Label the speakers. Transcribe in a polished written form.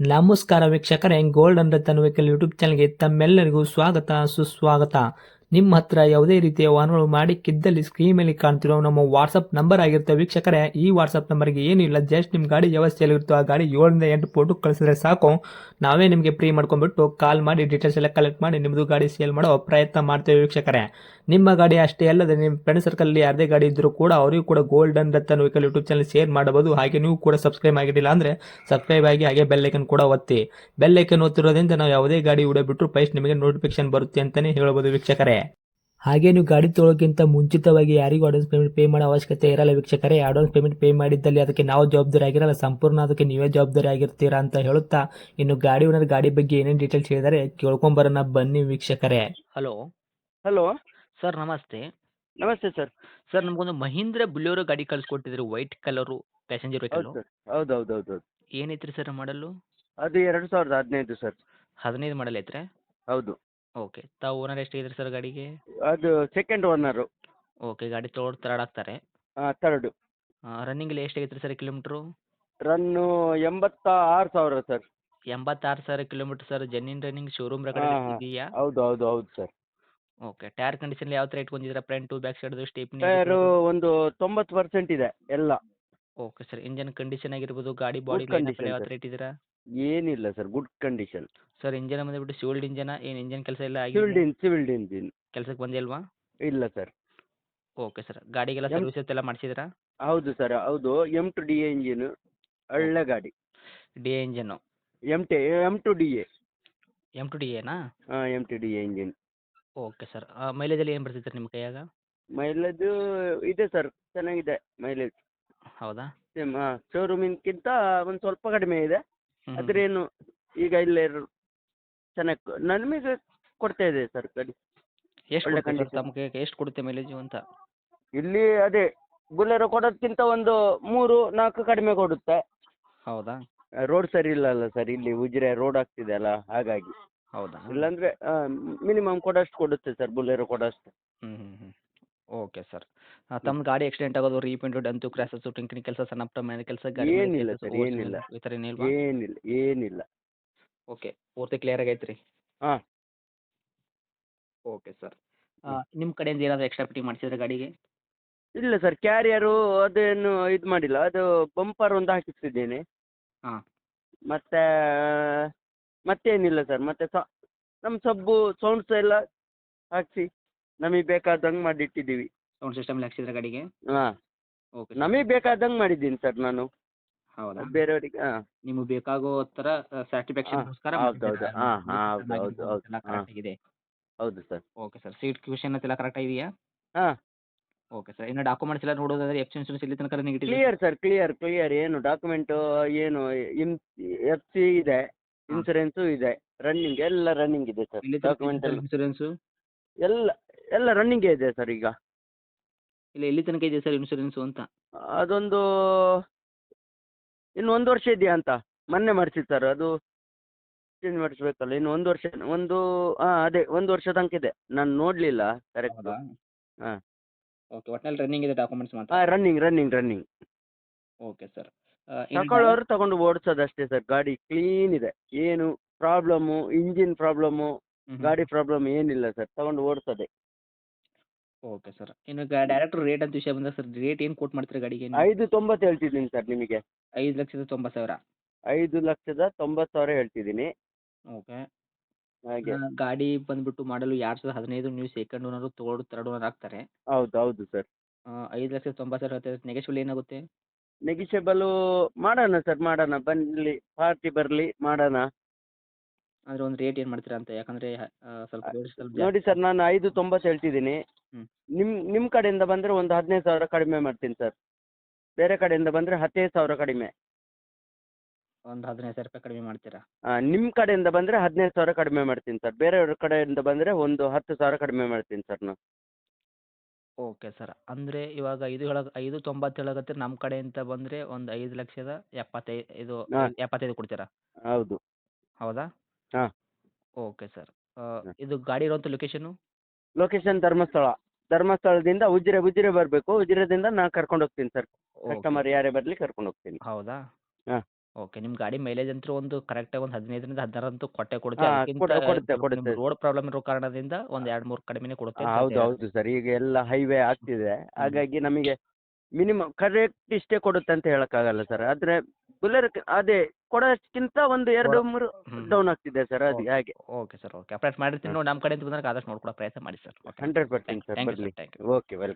Speaker 1: ನಮಸ್ಕಾರ ವೀಕ್ಷಕರೇ, golden Ratan vehicle YouTube ಚಾನಲ್ಗೆ ತಮ್ಮೆಲ್ಲರಿಗೂ ಸ್ವಾಗತ ಸುಸ್ವಾಗತ. ನಿಮ್ಮ ಹತ್ರ ಯಾವುದೇ ರೀತಿಯ ವಾಹನಗಳು ಮಾಡಿಕ್ಕಿದ್ದಲ್ಲಿ ಸ್ಕ್ರೀನ್ ಮೇಲೆ ಕಾಣ್ತಿರೋ ನಮ್ಮ ವಾಟ್ಸಪ್ ನಂಬರ್ ಆಗಿರುತ್ತೆ ವೀಕ್ಷಕರೇ. ಈ ವಾಟ್ಸಪ್ ನಂಬರ್ಗೆ ಏನಿಲ್ಲ, ಜಸ್ಟ್ ನಿಮ್ಮ ಗಾಡಿ ವ್ಯವಸ್ಥೆಯಲ್ಲಿರುತ್ತೋ ಆ ಗಾಡಿ 7 ರಿಂದ 8 ಫೋಟೋ ಕಳಿಸಿದ್ರೆ ಸಾಕು, ನಾವೇ ನಿಮಗೆ ಫ್ರೀ ಮಾಡ್ಕೊಂಡ್ಬಿಟ್ಟು ಕಾಲ್ ಮಾಡಿ ಡೀಟೇಲ್ಸ್ ಎಲ್ಲ ಕಲೆಕ್ಟ್ ಮಾಡಿ ನಿಮ್ಮದು ಗಾಡಿ ಸೇಲ್ ಮಾಡೋ ಪ್ರಯತ್ನ ಮಾಡ್ತೇವೆ ವೀಕ್ಷಕರೇ. ನಿಮ್ಮ ಗಾಡಿ ಅಷ್ಟೇ ಅಲ್ಲದೆ ನಿಮ್ಮ ಫ್ರೆಂಡ್ ಸರ್ಕಲ್ ಯಾರದೇ ಗಾಡಿ ಇದ್ದರೂ ಕೂಡ ಅವರಿಗೂ ಕೂಡ golden Ratan vehicle YouTube channel share ಮಾಡಬಹುದು. ಹಾಗೆ ನೀವು ಕೂಡ ಸಬ್ಸ್ಕ್ರೈಬ್ ಆಗಿರಲಿಲ್ಲ ಅಂದರೆ ಸಬ್ಸ್ಕ್ರೈಬ್ ಆಗಿ ಹಾಗೆ ಬೆಲ್ ಐಕನ್ ಕೂಡ ಒತ್ತಿ. ಬೆಲ್ ಐಕನ್ ಒತ್ತಿರೋದ್ರಿಂದ ನಾವು ಯಾವುದೇ ಗಾಡಿ ವಿಡಿಯೋ ಬಿಟ್ಟರು ಫಸ್ಟ್ ನಿಮಗೆ ನೋಟಿಫಿಕೇಶನ್ ಬರುತ್ತೆ ಅಂತಲೇ ಹೇಳ್ಬೋದು ವೀಕ್ಷಕರೇ. ಹಾಗೆ ನೀವು ಗಾಡಿ ತೊಳೋಕ್ಕಿಂತ ಮುಂಚಿತವಾಗಿ ಯಾರಿಗೂ ಅಡ್ವಾನ್ಸ್ ಪೇಮೆಂಟ್ ಪೇ ಮಾಡೋ ಅವಶ್ಯಕತೆ ಇರಲ್ಲ ವೀಕ್ಷಕರೇ. ಅಡ್ವಾನ್ಸ್ ಪೇಮೆಂಟ್ ಪೇ ಮಾಡಿದ್ದಲ್ಲಿ ಅದಕ್ಕೆ ನಾವು ಜವಾಬ್ದಾರಿ ಆಗಿರಲ್ಲ, ಸಂಪೂರ್ಣ ಅದಕ್ಕೆ ನೀವೇ ಜವಾಬ್ದಾರಿ ಆಗಿರ್ತೀರಾ ಅಂತ ಹೇಳುತ್ತಾ, ಇನ್ನು ಗಾಡಿ ಓನರ್ ಗಾಡಿ ಬಗ್ಗೆ ಏನೇನು ಡೀಟೇಲ್ಸ್ ಹೇಳಿದರೆ ಕೇಳ್ಕೊಂಬರೋಣ ಬನ್ನಿ ವೀಕ್ಷಕರೇ. Hello
Speaker 2: hello.
Speaker 1: ಸರ್, ನಮಸ್ತೆ.
Speaker 2: ನಮಸ್ತೆ ಸರ್.
Speaker 1: ಸರ್, ನಮಗೊಂದು ಮಹೀಂದ್ರ ಬುಲೆರೋ ಗಾಡಿ ಕಳಿಸ್ಕೊಟ್ಟಿದ್ರಿ, ವೈಟ್ ಕಲರು ಪ್ಯಾಸೆಂಜರ್
Speaker 2: ಹೌದು
Speaker 1: ವೆಹಿಕಲ್.
Speaker 2: ಸರ್. ಹೌದು.
Speaker 1: ಏನೈತ್ರಿ ಸರ್ ಮಾಡಲು?
Speaker 2: ಅದು 2015 ಸರ್.
Speaker 1: 15 ಮಾಡಲ್ ಐತ್ರಿ?
Speaker 2: ಹೌದು.
Speaker 1: ಓಕೆ. ತಾವು ಓನರ್ ಎಷ್ಟಿದ್ರಿ ಸರ್ ಗಾಡಿಗೆ?
Speaker 2: ಅದು ಸೆಕೆಂಡ್ ಓನರು.
Speaker 1: ಓಕೆ. ಗಾಡಿ ತೊಗೊಂಡು ತರ್ಡ್ ಆಗ್ತಾರೆ.
Speaker 2: ಥರ್ಡು.
Speaker 1: ರನ್ನಿಂಗ್ ಎಷ್ಟಾಗೈತ್ರಿ sir kilometre?
Speaker 2: Run 86,000 sir.
Speaker 1: 86,000 kilometre sir. Genuine running showroom
Speaker 2: ಹಾಂ
Speaker 1: ರೆಕಾರ್ಡ್
Speaker 2: ಹಾಂ
Speaker 1: ಇದೆಯಾ?
Speaker 2: ಹೌದು ಸರ್.
Speaker 1: ಓಕೆ. ಟೈರ್ ಕಂಡೀಷನ್ ಯಾವ ಥರ ಇಟ್ಕೊಂಡಿದ್ದೀರಾ? ಫ್ರಂಟು ಬ್ಯಾಕ್ ಸೈಡ್ದು ಸ್ಟೇಪ್ನಿ?
Speaker 2: ಟೈರು ಒಂದು 90% ಇದೆ ಎಲ್ಲ.
Speaker 1: Okay sir. ಇಂಜನ್ ಕಂಡೀಷನ್ ಆಗಿರ್ಬೋದು, ಗಾಡಿ
Speaker 2: ಗುಡ್
Speaker 1: ಬಾಡಿ ಲೈನಪ್
Speaker 2: ಕಂಡೀಷನ್
Speaker 1: ಯಾವ
Speaker 2: ಸರ್.
Speaker 1: ಥರ ಇಟ್ಟಿದ್ದೀರಾ?
Speaker 2: ಏನಿಲ್ಲ sir, good condition.
Speaker 1: Sir, engine ಬಂದುಬಿಟ್ಟು ಸಿವಿಲ್ಡ್ ಇಂಜನ? ಏನು ಇಂಜನ್ ಕೆಲಸ ಎಲ್ಲ
Speaker 2: ಸಿವಿಲ್ಡ್
Speaker 1: ಆಗಿದೆ?
Speaker 2: Sealed engine.
Speaker 1: ಕೆಲಸಕ್ಕೆ ಬಂದಿಲ್ವಾ?
Speaker 2: ಇಲ್ಲ ಸರ್.
Speaker 1: Okay sir. ಗಾಡಿಗೆಲ್ಲ
Speaker 2: ಎಮ್
Speaker 1: ಸರ್ವಿಸ್ ಎಲ್ಲ ಮಾಡಿಸಿದ್ರಾ?
Speaker 2: ಹೌದು ಸರ್, ಹೌದು. M2DA ಇಂಜಿನು, ಒಳ್ಳೆ ಗಾಡಿ.
Speaker 1: D A engine?
Speaker 2: M2DA.
Speaker 1: M2DAನಾ?
Speaker 2: ಹಾಂ, M2DA ಇಂಜಿನ್.
Speaker 1: Okay sir. ಮೈಲೇಜಲ್ಲಿ ಏನು ಬರ್ತೈತೆ ನಿಮ್ಮ ಕೈಯಾಗ?
Speaker 2: ಮೈಲೇಜು ಇದೆ ಸರ್, ಚೆನ್ನಾಗಿದೆ ಮೈಲೇಜ್.
Speaker 1: ಹೌದಾ?
Speaker 2: ಸೇಮ್ ಶೋರೂಮಿನ್ಕಿಂತ ಒಂದು ಸ್ವಲ್ಪ ಕಡಿಮೆ ಇದೆ.
Speaker 1: ಹ್ಞೂ.
Speaker 2: ಅದ್ರೇನು ಈಗ ಇಲ್ಲೇ ಚೆನ್ನಾಗಿ ನಮಗೆ ಕೊಡ್ತಾ ಇದೆ ಸರ್ ಗಾಡಿ.
Speaker 1: ಎಷ್ಟು
Speaker 2: ಒಳ್ಳೆ
Speaker 1: ಕೊಡುತ್ತೆ ಸರ್
Speaker 2: ಕಂಡೀಷನ್.
Speaker 1: ತಮಗೆ? ಎಷ್ಟು ಕೊಡುತ್ತೆ ಮೈಲೇಜು ಅಂತ?
Speaker 2: ಇಲ್ಲಿ ಅದೇ ಬುಲೆರೋ ಕೊಡೋದಕ್ಕಿಂತ ಒಂದು 3-4 ಕಡಿಮೆ ಕೊಡುತ್ತೆ.
Speaker 1: ಹೌದಾ?
Speaker 2: ರೋಡ್ ಸರಿ ಇಲ್ಲ ಅಲ್ಲ ಸರ್, ಇಲ್ಲಿ ಉಜಿರೆ ರೋಡ್ ಆಗ್ತಿದೆ ಅಲ್ಲ, ಹಾಗಾಗಿ.
Speaker 1: ಹೌದಾ?
Speaker 2: ಇಲ್ಲಾಂದರೆ ಮಿನಿಮಮ್ ಕೊಡೋಷ್ಟು ಕೊಡುತ್ತೆ ಸರ್, ಬುಲೆರೋ ಕೊಡೋಷ್ಟು.
Speaker 1: ಹ್ಞೂ. Okay sir. ತಮ್ಮ ಗಾಡಿ ಆಕ್ಸಿಡೆಂಟ್ ಆಗೋದು, ರೀಪೇಂಟು, ಡಂತು, ಕ್ರ್ಯಾಸಸ್ಸು, ಟಿಂಕರಿಂಗ್ ಕೆಲಸ, ಸಣ್ಣ ಪುಟ್ಟ ಮನೆ ಕೆಲಸ, ಗಾಡಿ ಮೇಲೆ
Speaker 2: ಏನಿಲ್ಲ
Speaker 1: ಕೇಸಸ್,
Speaker 2: ಸರ್,
Speaker 1: ಓವರ್
Speaker 2: ಏನಿಲ್ಲ
Speaker 1: ಸ್ಪೀಡ್ ಈ ಥರ ಏನಿಲ್ವಾ?
Speaker 2: ಏನಿಲ್ಲ.
Speaker 1: ಓಕೆ. ಪೂರ್ತಿ ಕ್ಲಿಯರ್ ಆಗೈತೆ ರೀ?
Speaker 2: ಹಾಂ.
Speaker 1: Okay sir. ನಿಮ್ಮ ಕಡೆಯಿಂದ ಏನಾದರೂ ಎಕ್ಸ್ಟ್ರಾ ಫಿಟ್ಟಿಂಗ್ ಮಾಡಿಸಿದ್ರೆ ಗಾಡಿಗೆ?
Speaker 2: ಇಲ್ಲ ಸರ್, ಕ್ಯಾರಿಯರು ಅದೇನು ಇದು ಮಾಡಿಲ್ಲ. ಅದು ಬಂಪರ್ ಒಂದು ಹಾಕಿಸಿದ್ದೇನೆ.
Speaker 1: ಹಾಂ.
Speaker 2: ಮತ್ತು ಮತ್ತೇನಿಲ್ಲ ಸರ್. ಮತ್ತು ನಮ್ಮ ಸಬ್ಬು ಸೌಂಡ್ಸ್ ಎಲ್ಲ ಹಾಕಿಸಿ ನಮಗೆ ಬೇಕಾದಂಗೆ ಮಾಡಿಟ್ಟಿದ್ದೀವಿ.
Speaker 1: ಸೌಂಡ್ ಸಿಸ್ಟಮ್ ಎಲ್ಲ ಹಾಕ್ಸಿದ್ರೆ ಗಾಡಿಗೆ?
Speaker 2: ಹಾಂ,
Speaker 1: ಓಕೆ.
Speaker 2: ನಮಗೆ ಬೇಕಾದಂಗೆ ಮಾಡಿದ್ದೀನಿ ಸರ್ ನಾನು.
Speaker 1: ಹೌದಾ?
Speaker 2: ಬೇರೆಯವರಿಗೆ ಹಾಂ
Speaker 1: ನಿಮಗೆ ಬೇಕಾಗೋ ಥರ
Speaker 2: ಹಾಂ
Speaker 1: ಸ್ಯಾಟಿಸ್ಫ್ಯಾಕ್ಷನ್ಗೋಸ್ಕರ
Speaker 2: ಹೌದು ಹಾಂ
Speaker 1: ಎಲ್ಲ
Speaker 2: ಹಾಂ
Speaker 1: ಕರೆಕ್ಟ್ ಆಗಿದೆ?
Speaker 2: ಹೌದು ಸರ್.
Speaker 1: Okay sir. ಸೀಟ್ ಕ್ಯೂಷನ್ ಎಲ್ಲ ಕರೆಕ್ಟ್ ಆಗಿದೆಯಾ?
Speaker 2: ಹಾಂ,
Speaker 1: ಓಕೆ ಸರ್. ಇನ್ನು ಡಾಕ್ಯುಮೆಂಟ್ಸ್ ಎಲ್ಲ ನೋಡೋದಾದ್ರೆ ಎಫ್ ಸಿ ಇನ್ಶೂರೆನ್ಸ್ ಇಲ್ಲಿ ತನಕ ರನ್ನಿಂಗ್ ಇಟ್ಟಿದ್ದೀರಾ?
Speaker 2: Clear sir, clear. ಏನು ಡಾಕ್ಯುಮೆಂಟು ಏನು FC ಇದೆ,
Speaker 1: ಹಾಂ.
Speaker 2: ಇನ್ಸೂರೆನ್ಸು ಇದೆ, ಎಲ್ಲ ರನ್ನಿಂಗ್ ಇದೆ ಸರ್.
Speaker 1: ಎಲ್ಲಿ ತನಕ
Speaker 2: ಡಾಕ್ಯುಮೆಂಟ್
Speaker 1: ಇದೆ ಸರ್
Speaker 2: ಎಲ್ಲ
Speaker 1: ಇನ್ಶೂರೆನ್ಸು?
Speaker 2: ಎಲ್ಲ ರನ್ನಿಂಗೇ ಇದೆ ಸರ್ ಈಗ.
Speaker 1: ಇಲ್ಲ, ಎಲ್ಲಿ ತನಕ ಇದೆ ಸರ್ ಇನ್ಶೂರೆನ್ಸು ಅಂತ?
Speaker 2: ಅದೊಂದು ಇನ್ನು 1 ವರ್ಷ ಇದೆಯಾ ಅಂತ ಮೊನ್ನೆ ಮಾಡಿಸಿದ್ದು ಸರ್. ಅದು ಚೇಂಜ್ ಮಾಡಿಸ್ಬೇಕಲ್ಲ, ಇನ್ನು 1 ವರ್ಷ ಅದೇ 1 ವರ್ಷ ತನಕ ಇದೆ. ನಾನು ನೋಡಲಿಲ್ಲ ಕರೆಕ್ಟು.
Speaker 1: ಹೌದಾ?
Speaker 2: ಹಾಂ
Speaker 1: ಓಕೆ. ಒಟ್ಟಿನಲ್ಲಿ ರನ್ನಿಂಗ್ ಇದೆ ಡಾಕ್ಯುಮೆಂಟ್ಸ್ ಮಾತ್ರ?
Speaker 2: ಹಾಂ, ರನ್ನಿಂಗ್.
Speaker 1: Okay sir. ಇನ್ನು
Speaker 2: ತಗೊಳ್ಳೋರು ತಗೊಂಡು ಓಡಿಸೋದಷ್ಟೇ ಸರ್. ಗಾಡಿ ಕ್ಲೀನ್ ಇದೆ, ಏನು ಪ್ರಾಬ್ಲಮ್ಮು, ಇಂಜಿನ್ ಪ್ರಾಬ್ಲಮ್ಮು, ಗಾಡಿ ಪ್ರಾಬ್ಲಮ್ ಏನಿಲ್ಲ ಸರ್. ತಗೊಂಡು ಓಡಿಸೋದೆ.
Speaker 1: Okay sir. ಇನ್ನು ಡೈರೆಕ್ಟ್ ರೇಟ್ ಅಂತ ವಿಷಯ ಬಂದಾಗ ಸರ್, ರೇಟ್ ಏನು ಕೋಟ್ ಮಾಡ್ತೀರಾ ಗಾಡಿಗೆ ನೀವು?
Speaker 2: 5,90 ಹೇಳ್ತಿದ್ದೀನಿ ಸರ್ ನಿಮಗೆ.
Speaker 1: 5,90,000?
Speaker 2: 5,90,000 ಹೇಳ್ತಿದ್ದೀನಿ.
Speaker 1: ಓಕೆ.
Speaker 2: ಹಾಗೆ.
Speaker 1: ಗಾಡಿ ಬಂದ್ಬಿಟ್ಟು ಮಾಡಲು 2015, ನೀವು ಸೆಕೆಂಡ್ ಓನರು, ತೋರ್ಡ್ ಥರ್ಡ್ ಓನರ್ ಆಗ್ತಾರೆ.
Speaker 2: ಹೌದು ಸರ್.
Speaker 1: 5,90,000 ಹೇಳ್ತಾರೆ. ನೆಗೆಶ್ವಲ್ ಏನಾಗುತ್ತೆ?
Speaker 2: ನೆಗಿಷಿಯಬಲು ಮಾಡೋಣ ಸರ್, ಬರಲಿ, ಪಾರ್ಟಿ ಬರಲಿ, ಮಾಡೋಣ.
Speaker 1: ಅಂದರೆ ಒಂದು ರೇಟ್ ಏನು ಮಾಡ್ತೀರಾ ಅಂತ? ಯಾಕಂದರೆ ಸ್ವಲ್ಪ ರೇಟ್ ಸ್ವಲ್ಪ
Speaker 2: ನೋಡಿ
Speaker 1: ಜಾಸ್ತಿ.
Speaker 2: ಸರ್, ನಾನು 5,90 ಹೇಳ್ತಿದ್ದೀನಿ.
Speaker 1: ಹ್ಞೂ.
Speaker 2: ನಿಮ್ಮ ಕಡೆಯಿಂದ ಬಂದರೆ ಒಂದು 15,000 ಕಡಿಮೆ ಮಾಡ್ತೀನಿ ಸರ್. ಬೇರೆ ಕಡೆಯಿಂದ ಬಂದರೆ 15,000 ಕಡಿಮೆ.
Speaker 1: ಒಂದು 15,000 ಕಡಿಮೆ ಮಾಡ್ತೀರಾ?
Speaker 2: ನಿಮ್ಮ ಕಡೆಯಿಂದ ಬಂದರೆ 15,000 ಕಡಿಮೆ ಮಾಡ್ತೀನಿ ಸರ್. ಬೇರೆಯವ್ರ ಕಡೆಯಿಂದ ಬಂದರೆ ಒಂದು 10,000 ಕಡಿಮೆ ಮಾಡ್ತೀನಿ ಸರ್ ನಾನು.
Speaker 1: Okay sir. ಅಂದರೆ ಇವಾಗ 5,90 ಹೇಳಕತ್ತೀರಿ, ನಮ್ಮ ಕಡೆಯಿಂದ ಬಂದರೆ ಒಂದು 5,75,000 ಕೊಡ್ತೀರಾ?
Speaker 2: ಹೌದು.
Speaker 1: ಹೌದಾ?
Speaker 2: ಹಾಂ.
Speaker 1: Okay sir. ಇದು ಗಾಡಿ ಇರುವಂಥ ಲೊಕೇಶನು?
Speaker 2: ಲೊಕೇಶನ್ ಧರ್ಮಸ್ಥಳದಿಂದ ಉಜಿರೆ ಬರಬೇಕು. ಉಜಿರೆದಿಂದ ನಾನು ಕರ್ಕೊಂಡು ಹೋಗ್ತೀನಿ ಸರ್.
Speaker 1: ಓಕೆ.
Speaker 2: ಕಸ್ಟಮರ್ ಯಾರೇ ಬರಲಿ ಕರ್ಕೊಂಡು ಹೋಗ್ತೀನಿ.
Speaker 1: ಹೌದಾ?
Speaker 2: ಹಾಂ.
Speaker 3: ಓಕೆ. ನಿಮ್ಮ ಗಾಡಿ ಮೈಲೇಜ್ ಅಂತೂ ಒಂದು ಕರೆಕ್ಟಾಗಿ ಒಂದು 15ರಿಂದ 16 ಅಂತೂ ಕೊಟ್ಟೇ ಕೊಡುತ್ತೆ.
Speaker 2: ಹಾಂ
Speaker 3: ಅದಕ್ಕಿಂತ
Speaker 2: ಕೊಡುತ್ತೆ
Speaker 3: ಸ್ವಲ್ಪ
Speaker 2: ಕೊಡುತ್ತೆ.
Speaker 3: ನಿಮ್ಮ ರೋಡ್ ಪ್ರಾಬ್ಲಮ್ ಇರೋ ಕಾರಣದಿಂದ ಒಂದು 2, 3 ಕಡಿಮೆನೇ ಕೊಡುತ್ತೆ ಅಂತ
Speaker 2: ಹೌದು
Speaker 3: ಹೇಳ್ತೀರಾ?
Speaker 2: ಹೌದು ಸರ್, ಈಗ ಎಲ್ಲ ಹೈವೇ ಆಗ್ತಿದೆ, ಹಾಗಾಗಿ ನಮಗೆ ಮಿನಿಮಮ್ ಕರೆಕ್ಟ್ ಇಷ್ಟೇ ಕೊಡುತ್ತೆ ಅಂತ ಹೇಳಕ್ಕಾಗಲ್ಲ ಸರ್. ಆದರೆ ಬುಲೆರೋ ಅದೇ ಕೊಡೋದಕ್ಕಿಂತ ಒಂದು 2, 3
Speaker 3: ಹ್ಮ್.
Speaker 2: ಡೌನ್ ಆಗ್ತಿದೆ ಸರ್, ಅದು ಹಾಗೆ.
Speaker 3: Okay sir, okay. ಅಪ್ಡೇಟ್ ಮಾಡಿರ್ತೀನಿ ನೋಡಿ, ನಮ್ಮ ಕಡೆಯಿಂದ ಬಂದಾಗ ಆದಷ್ಟು ನೋಡ್ಕೊಡೋ ಪ್ರಯತ್ನ ಮಾಡಿ sir. Okay.
Speaker 2: 100%
Speaker 3: thank
Speaker 2: sir,
Speaker 3: you
Speaker 2: ಬರಲಿ.
Speaker 3: Sir, thank you.
Speaker 2: Okay, welcome.